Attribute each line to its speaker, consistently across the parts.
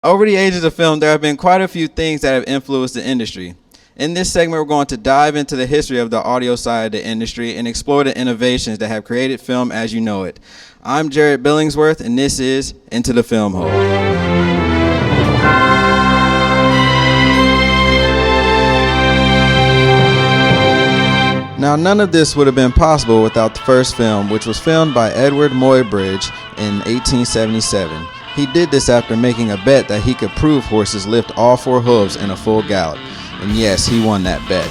Speaker 1: Over the ages of film, there have been quite a few things that have influenced the industry. In this segment, we're going to dive into the history of the audio side of the industry and explore the innovations that have created film as you know it. I'm Jarrod Billingsworth, and this is Into the Film Hole. Now, none of this would have been possible without the first film, which was filmed by Edward Muybridge in 1877. He did this after making a bet that he could prove horses lift all four hooves in a full gallop. And yes, he won that bet.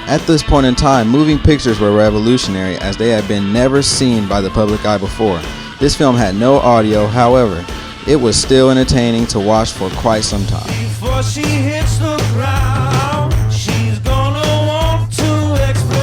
Speaker 1: At this point in time, moving pictures were revolutionary as they had been never seen by the public eye before. This film had no audio, however, it was still entertaining to watch for quite some time. Before she hits the ground, she's gonna want to explode.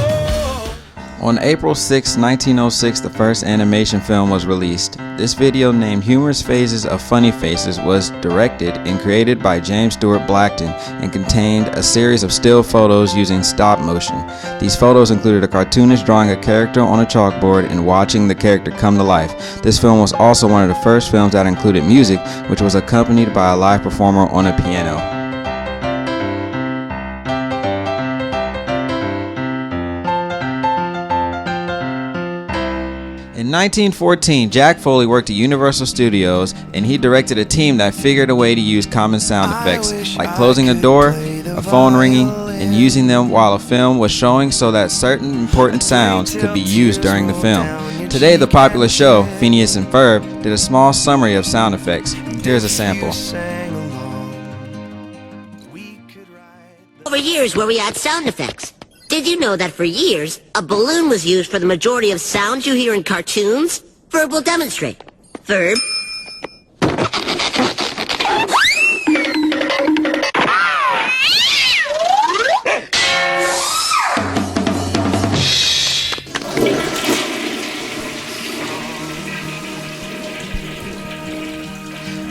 Speaker 1: On April 6, 1906, the first animation film was released. This video, named Humorous Phases of Funny Faces, was directed and created by James Stewart Blackton and contained a series of still photos using stop motion. These photos included a cartoonist drawing a character on a chalkboard and watching the character come to life. This film was also one of the first films that included music, which was accompanied by a live performer on a piano. In 1914, Jack Foley worked at Universal Studios, and he directed a team that figured a way to use common sound effects, like closing a door, a phone ringing, and using them while a film was showing so that certain important sounds could be used during the film. Today, the popular show, Phineas and Ferb, did a small summary of sound effects. Here's a sample.
Speaker 2: Over years where we had sound effects. Did you know that for years, a balloon was used for the majority of sounds you hear in cartoons? Verb will demonstrate. Verb.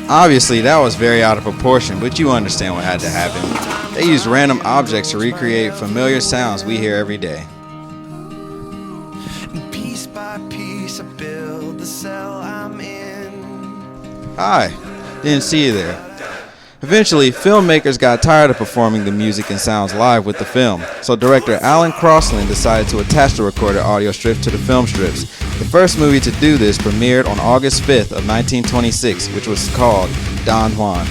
Speaker 1: Obviously, that was very out of proportion, but you understand what had to happen. They used random objects to recreate familiar sounds we hear every day. Piece by piece, I build the cell I'm in. Hi, didn't see you there. Eventually, filmmakers got tired of performing the music and sounds live with the film, so director Alan Crosland decided to attach the recorded audio strips to the film strips. The first movie to do this premiered on August 5th of 1926, which was called Don Juan.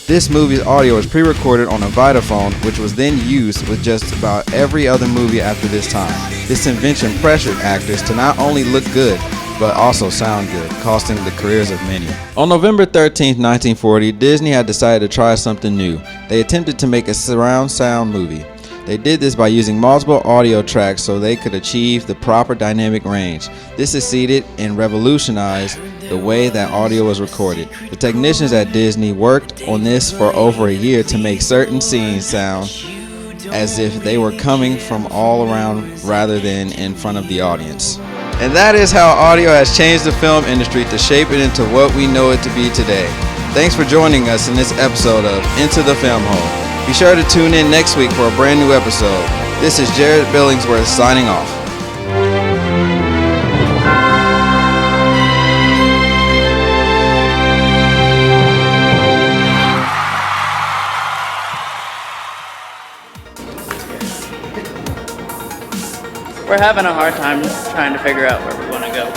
Speaker 1: This movie's audio was pre-recorded on a Vitaphone, which was then used with just about every other movie after this time. This invention pressured actors to not only look good, but also sound good, costing the careers of many. On November 13, 1940, Disney had decided to try something new. They attempted to make a surround sound movie. They did this by using multiple audio tracks so they could achieve the proper dynamic range. This succeeded and revolutionized the way that audio was recorded. The technicians at Disney worked on this for over a year to make certain scenes sound as if they were coming from all around rather than in front of the audience. And that is how audio has changed the film industry to shape it into what we know it to be today. Thanks for joining us in this episode of Into the Film Hole. Be sure to tune in next week for a brand new episode. This is Jarrod Billingsworth signing off.
Speaker 3: We're having a hard time trying to figure out where we want to go.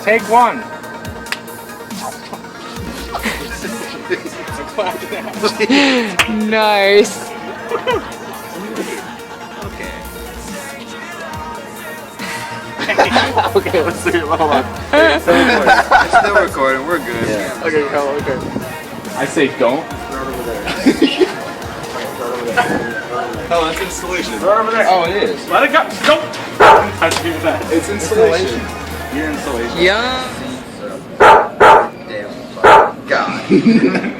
Speaker 4: Take one.
Speaker 5: Nice.
Speaker 4: Okay, let's see it. Hold on.
Speaker 1: It's still recording. We're good.
Speaker 4: Yeah. Okay, okay. I say don't. Start over there.
Speaker 1: Oh, that's installation.
Speaker 4: Start over there.
Speaker 1: Oh, it is.
Speaker 4: Let it go. Don't touch me with that. It's installation. Your installation.
Speaker 5: Yeah.
Speaker 1: Damn. God.